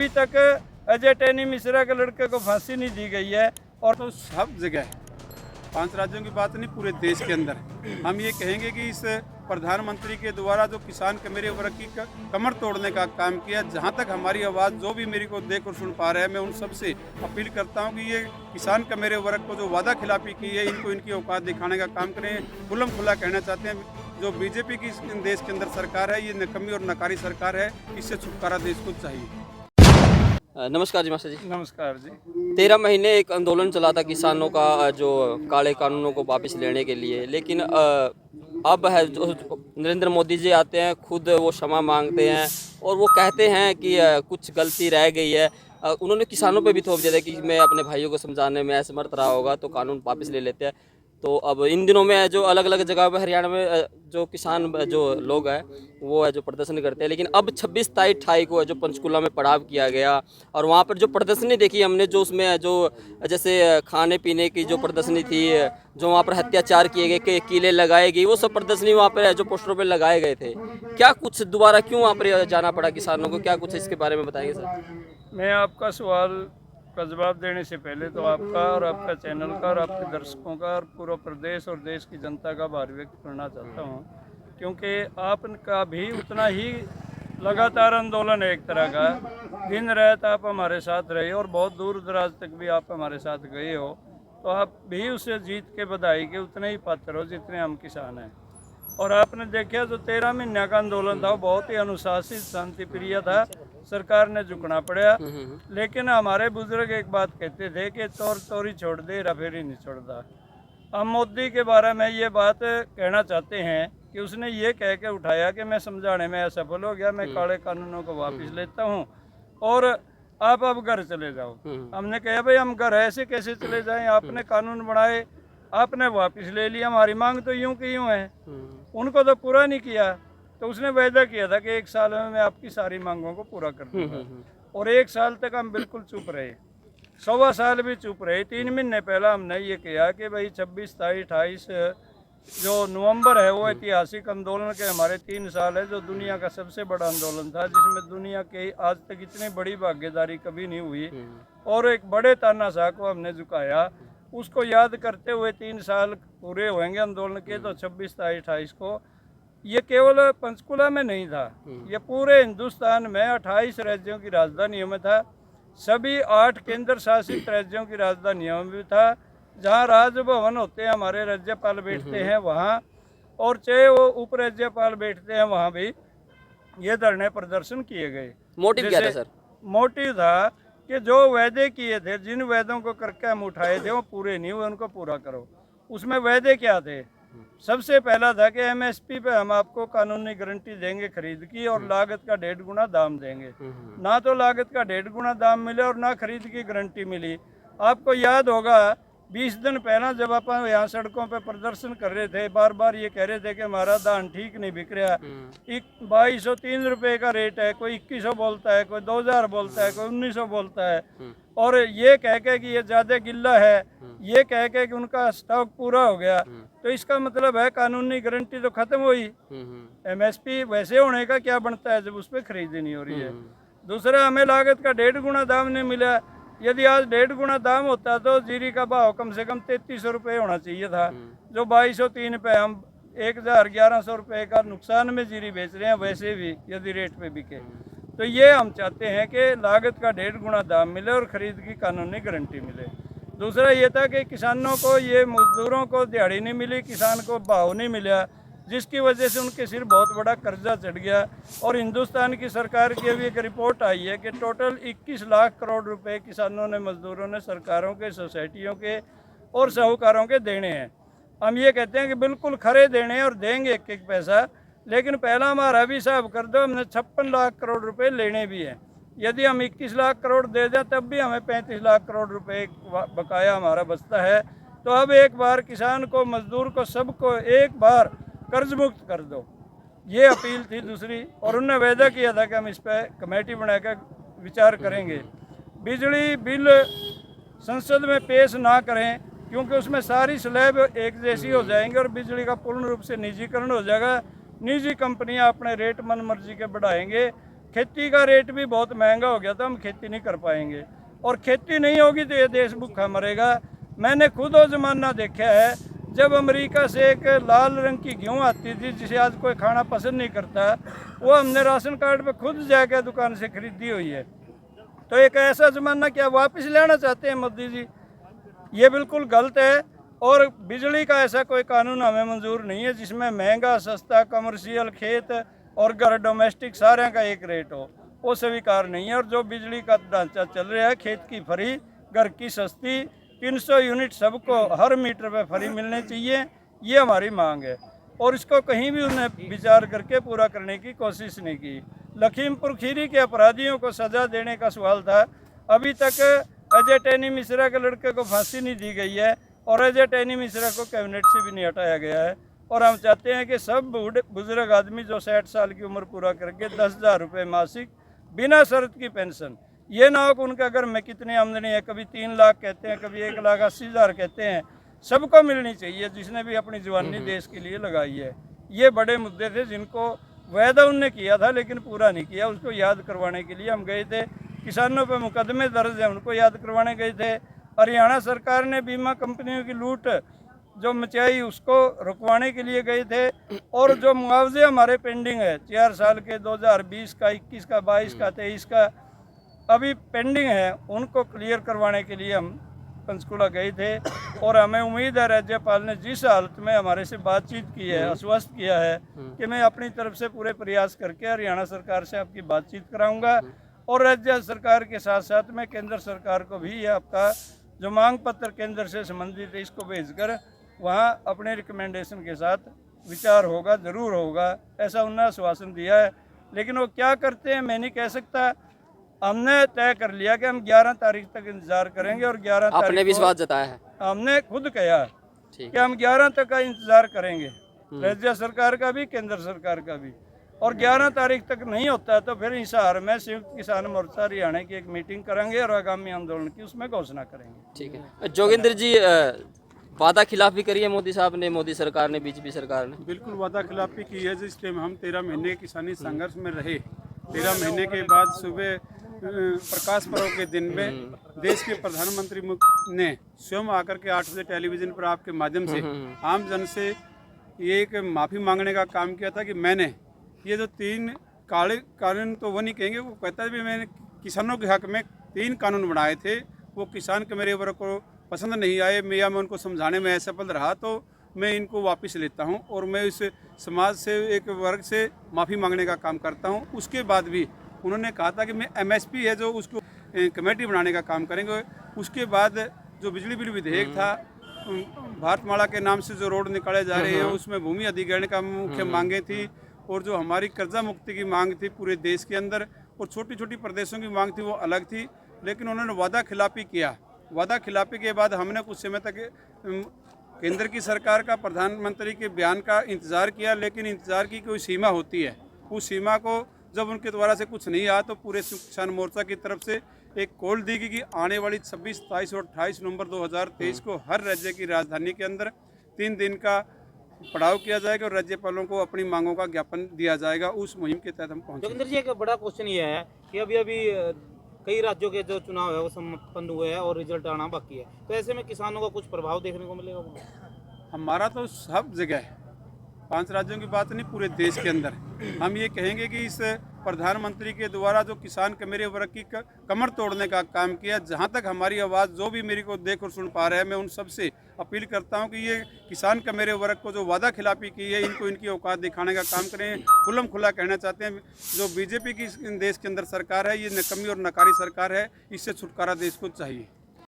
अभी तक अजय टैनी मिश्रा के लड़के को फांसी नहीं दी गई है। और तो सब जगह 5 राज्यों की बात नहीं, पूरे देश के अंदर हम ये कहेंगे कि इस प्रधानमंत्री के द्वारा जो किसान के मेरे वर्ग की कमर तोड़ने का काम किया, जहाँ तक हमारी आवाज़ जो भी मेरे को देख और सुन पा रहे हैं, मैं उन सब से अपील करता हूँ कि ये किसान के मेरे वर्ग को जो वादा खिलाफी की है, इनको इनकी औकात दिखाने का काम करें। खुल्लम खुला कहना चाहते हैं, जो बीजेपी की देश के अंदर सरकार है, ये निकम्मी और नकारी सरकार है, इससे छुटकारा देश को चाहिए। नमस्कार जी मास्टर जी। नमस्कार जी। 13 महीने एक आंदोलन चला था किसानों का, जो काले कानूनों को वापस लेने के लिए, लेकिन अब है जो नरेंद्र मोदी जी आते हैं, खुद वो क्षमा मांगते हैं और वो कहते हैं कि कुछ गलती रह गई है। उन्होंने किसानों पे भी थोप दिया था कि मैं अपने भाइयों को समझाने में असमर्थ रहा होगा तो कानून वापस ले लेते हैं। तो अब इन दिनों में जो अलग अलग जगह पर हरियाणा में जो किसान जो लोग हैं वो है जो प्रदर्शन करते हैं, लेकिन अब 26, 27, 28 को है जो पंचकुला में पड़ाव किया गया और वहाँ पर जो प्रदर्शनी देखी हमने, जो उसमें जो जैसे खाने पीने की जो प्रदर्शनी थी, जो वहाँ पर अत्याचार किए गए, कीले लगाए गई, वो सब प्रदर्शनी वहाँ पर जो पोस्टरों पर लगाए गए थे। क्या कुछ दोबारा क्यों वहाँ पर जाना पड़ा किसानों को, क्या कुछ इसके बारे में बताएंगे सर? मैं आपका सवाल का जवाब देने से पहले तो आपका और आपका चैनल का और आपके दर्शकों का और पूरा प्रदेश और देश की जनता का आभार व्यक्त करना चाहता हूँ, क्योंकि आपका भी उतना ही लगातार आंदोलन है एक तरह का। दिन रात आप हमारे साथ रहे और बहुत दूर दराज तक भी आप हमारे साथ गए हो, तो आप भी उसे जीत के बधाई के उतने ही पात्र हो जितने हम किसान हैं। और आपने देखा जो 13 महीने का आंदोलन था वो बहुत ही अनुशासित शांति प्रिय था, सरकार ने झुकना पड़ा। लेकिन हमारे बुजुर्ग एक बात कहते थे कि चोर चोरी छोड़ दे, हेराफेरी नहीं छोड़ता। हम मोदी के बारे में ये बात कहना चाहते हैं कि उसने ये कह के उठाया कि मैं समझाने में असफल हो गया, मैं काले कानूनों को वापस लेता हूँ और आप अब घर चले जाओ। हमने कहा भाई हम घर ऐसे कैसे चले जाएं, आपने कानून बनाए, आपने वापस ले लिया, हमारी मांग तो यूं की यूं है, उनको तो पूरा नहीं किया। तो उसने वायदा किया था कि 1 साल में मैं आपकी सारी मांगों को पूरा कर दूंगा, और 1 साल तक हम बिल्कुल चुप रहे, 1.25 साल भी चुप रहे। 3 महीने पहले हमने ये किया कि भाई 26, 27, 28 जो नवंबर है वो ऐतिहासिक आंदोलन के हमारे 3 साल है, जो दुनिया का सबसे बड़ा आंदोलन था, जिसमें दुनिया के आज तक इतनी बड़ी भागीदारी कभी नहीं हुई और एक बड़े तानाशाह को हमने झुकाया। उसको याद करते हुए 3 साल पूरे होंगे आंदोलन के, तो 26, 27, 28 को ये केवल पंचकुला में नहीं था, ये पूरे हिंदुस्तान में 28 राज्यों की राजधानियों में था, सभी 8 केंद्र शासित राज्यों की राजधानियों में भी था, जहाँ राजभवन होते हैं, हमारे राज्यपाल बैठते हैं वहाँ, और चाहे वो उप राज्यपाल बैठते हैं वहाँ भी ये धरने प्रदर्शन किए गए। मोटिव क्या था सर? मोटिव था कि जो वायदे किए थे, जिन वायदों को करके हम उठाए थे वो पूरे नहीं हुए, उनको पूरा करो। उसमें वायदे क्या थे? सबसे पहला था कि एमएसपी पे हम आपको कानूनी गारंटी देंगे खरीद की और लागत का 1.5 गुना दाम देंगे। ना तो लागत का 1.5 गुना दाम मिले और ना खरीद की गारंटी मिली। आपको याद होगा 20 दिन पहला जब आप यहाँ सड़कों पे प्रदर्शन कर रहे थे, बार बार ये कह रहे थे कि हमारा धान ठीक नहीं बिक रहा, 2203 रुपये का रेट है, कोई 2100 बोलता है, कोई 2000 बोलता है, कोई 1900 बोलता है, और ये कह के कि ये ज़्यादा गिल्ला है, ये कह के कि उनका स्टॉक पूरा हो गया। तो इसका मतलब है कानूनी गारंटी तो खत्म हुई। एमएसपी वैसे होने का क्या बनता है जब उस पर खरीदी नहीं हो रही है। दूसरा, हमें लागत का 1.5 गुना दाम नहीं मिला। यदि आज 1.5 गुना दाम होता तो जीरी का भाव कम से कम 3300 रुपये होना चाहिए था, जो 2203 पे हम 1100 रुपये का नुकसान में जीरी बेच रहे हैं, वैसे भी यदि रेट पे बिके। तो ये हम चाहते हैं कि लागत का 1.5 गुना दाम मिले और खरीद की कानूनी गारंटी मिले। दूसरा ये था कि किसानों को, ये मजदूरों को दिहाड़ी नहीं मिली, किसान को भाव नहीं मिला, जिसकी वजह से उनके सिर बहुत बड़ा कर्जा चढ़ गया। और हिंदुस्तान की सरकार की अभी एक रिपोर्ट आई है कि टोटल 21 लाख करोड़ रुपए किसानों ने, मजदूरों ने सरकारों के, सोसाइटियों के और साहूकारों के देने हैं। हम ये कहते हैं कि बिल्कुल खरे देने हैं और देंगे एक एक पैसा, लेकिन पहला हमारा भी हिसाब कर दो, हमने 56 लाख करोड़ रुपए लेने भी हैं। यदि हम 21 लाख करोड़ दे दें तब भी हमें 35 लाख करोड़ रुपए बकाया हमारा बचता है। तो अब एक बार किसान को, मजदूर को, सबको एक बार कर्ज मुक्त कर दो, ये अपील थी दूसरी। और उन्होंने वायदा किया था कि हम इस पर कमेटी बनाकर विचार करेंगे। बिजली बिल संसद में पेश ना करें, क्योंकि उसमें सारी स्लैब एक जैसी हो जाएंगी और बिजली का पूर्ण रूप से निजीकरण हो जाएगा। निजी कंपनियां अपने रेट मन मर्जी के बढ़ाएंगे खेती का रेट भी बहुत महंगा हो गया था, हम खेती नहीं कर पाएंगे और खेती नहीं होगी तो ये देश भूखा मरेगा। मैंने खुद वो ज़माना देखा है जब अमेरिका से एक लाल रंग की गेहूँ आती थी जिसे आज कोई खाना पसंद नहीं करता, वो हमने राशन कार्ड पे खुद जाकर दुकान से खरीदी हुई है। तो एक ऐसा ज़माना क्या वापस लेना चाहते हैं मोदी जी? ये बिल्कुल गलत है। और बिजली का ऐसा कोई कानून हमें मंजूर नहीं है जिसमें महंगा सस्ता कमर्शियल खेत और घर डोमेस्टिक सारे का एक रेट हो, वो स्वीकार नहीं है। और जो बिजली का ढांचा चल रहा है, खेत की फ्री, घर की सस्ती, 300 यूनिट सबको हर मीटर पे फ्री मिलने चाहिए, ये हमारी मांग है। और इसको कहीं भी उन्हें विचार करके पूरा करने की कोशिश नहीं की। लखीमपुर खीरी के अपराधियों को सज़ा देने का सवाल था, अभी तक अजय टैनी मिश्रा के लड़के को फांसी नहीं दी गई है और अजय टैनी मिश्रा को कैबिनेट से भी नहीं हटाया गया है। और हम चाहते हैं कि सब बुजुर्ग आदमी जो 60 साल की उम्र पूरा करके 10,000 रुपये मासिक बिना शर्त की पेंशन, ये ना हो कि उनके घर में कितनी आमदनी है, कभी 3 लाख कहते हैं, कभी 1,80,000 कहते हैं, सबको मिलनी चाहिए जिसने भी अपनी जवानी देश के लिए लगाई है। ये बड़े मुद्दे थे जिनको वायदा उनने किया था लेकिन पूरा नहीं किया, उसको याद करवाने के लिए हम गए थे। किसानों पर मुकदमे दर्ज हैं, उनको याद करवाने गए थे। हरियाणा सरकार ने बीमा कंपनियों की लूट जो मचाई उसको रुकवाने के लिए गए थे। और जो मुआवजे हमारे पेंडिंग है 4 साल के, 2020 का, 21 का, 22 का, 23 का अभी पेंडिंग है, उनको क्लियर करवाने के लिए हम पंचकुला गए थे। और हमें उम्मीद है राज्यपाल ने जिस हालत में हमारे से बातचीत की है, आश्वस्त किया है कि मैं अपनी तरफ से पूरे प्रयास करके हरियाणा सरकार से आपकी बातचीत कराऊंगा। और राज्य सरकार के साथ साथ में केंद्र सरकार को भी ये आपका जो मांग पत्र केंद्र से संबंधित है इसको भेजकर वहाँ अपने रिकमेंडेशन के साथ विचार होगा, ज़रूर होगा, ऐसा उन्होंने आश्वासन दिया है। लेकिन वो क्या करते हैं मैं नहीं कह सकता। हमने तय कर लिया कि हम 11 तारीख तक इंतजार करेंगे और 11 तारीख आपने विश्वास जताया है? हमने खुद कहा कि हम 11 तक का इंतजार करेंगे, राज्य सरकार का भी केंद्र सरकार का भी। और 11 तारीख तक नहीं होता है तो फिर हिसार में संयुक्त किसान मोर्चा हरियाणा की एक मीटिंग करेंगे और आगामी आंदोलन की उसमें घोषणा करेंगे। ठीक है। जोगिंदर जी, वादा खिलाफी करी है मोदी साहब ने, मोदी सरकार ने, बीजेपी सरकार ने? बिल्कुल वादा खिलाफी की है। जिस टाइम हम 13 महीने किसानी संघर्ष में रहे, 13 महीने के बाद सुबह प्रकाश पर्व के दिन में देश के प्रधानमंत्री ने स्वयं आकर के 8 बजे टेलीविजन पर आपके माध्यम से आम जन से ये एक माफ़ी मांगने का काम किया था कि मैंने ये जो 3 काले कानून, तो वो नहीं कहेंगे, वो कहता है भी मैंने किसानों के हक में 3 कानून बनाए थे, वो किसान के मेरे वर्ग को पसंद नहीं आए, मैं उनको समझाने में असफल रहा, तो मैं इनको वापस लेता हूं और मैं इस समाज से एक वर्ग से माफ़ी मांगने का काम करता हूं। उसके बाद भी उन्होंने कहा था कि मैं MSP है जो उसको कमेटी बनाने का काम करेंगे। उसके बाद जो बिजली बिल विधेयक था, भारतमाला के नाम से जो रोड निकाले जा रहे हैं उसमें भूमि अधिग्रहण का मुख्य मांगे थी, और जो हमारी कर्जा मुक्ति की मांग थी पूरे देश के अंदर, और छोटी छोटी प्रदेशों की मांग थी वो अलग थी। लेकिन उन्होंने वादा खिलाफी किया। वादा खिलाफी के बाद हमने कुछ समय तक केंद्र की सरकार का, प्रधानमंत्री के बयान का इंतज़ार किया, लेकिन इंतज़ार की कोई सीमा होती है। उस सीमा को जब उनके द्वारा से कुछ नहीं आया तो पूरे किसान मोर्चा की तरफ से एक कॉल दी गई कि आने वाली 26, 27 और 28 नवंबर 2023 को हर राज्य की राजधानी के अंदर 3 दिन का पड़ाव किया जाएगा और राज्यपालों को अपनी मांगों का ज्ञापन दिया जाएगा। उस मुहिम के तहत हम पहुंचे। जोगिंदर जी, एक बड़ा क्वेश्चन ये है कि अभी कई राज्यों के जो चुनाव है वो संपन्न हुए हैं और रिजल्ट आना बाकी है, तो ऐसे में किसानों का कुछ प्रभाव देखने को मिलेगा? हमारा तो सब जगह, 5 राज्यों की बात नहीं, पूरे देश के अंदर हम ये कहेंगे कि इस प्रधानमंत्री के द्वारा जो किसान के मेरे वर्ग की कमर तोड़ने का काम किया, जहाँ तक हमारी आवाज़ जो भी मेरी को देख और सुन पा रहे हैं, मैं उन सब से अपील करता हूँ कि ये किसान का मेरे वर्ग को जो वादा खिलाफी की है, इनको इनकी औकात दिखाने का काम करें। खुल्लम खुल्ला कहना चाहते हैं, जो बीजेपी की देश के अंदर सरकार है, ये निकम्मी और नकारी सरकार है, इससे छुटकारा देश को चाहिए।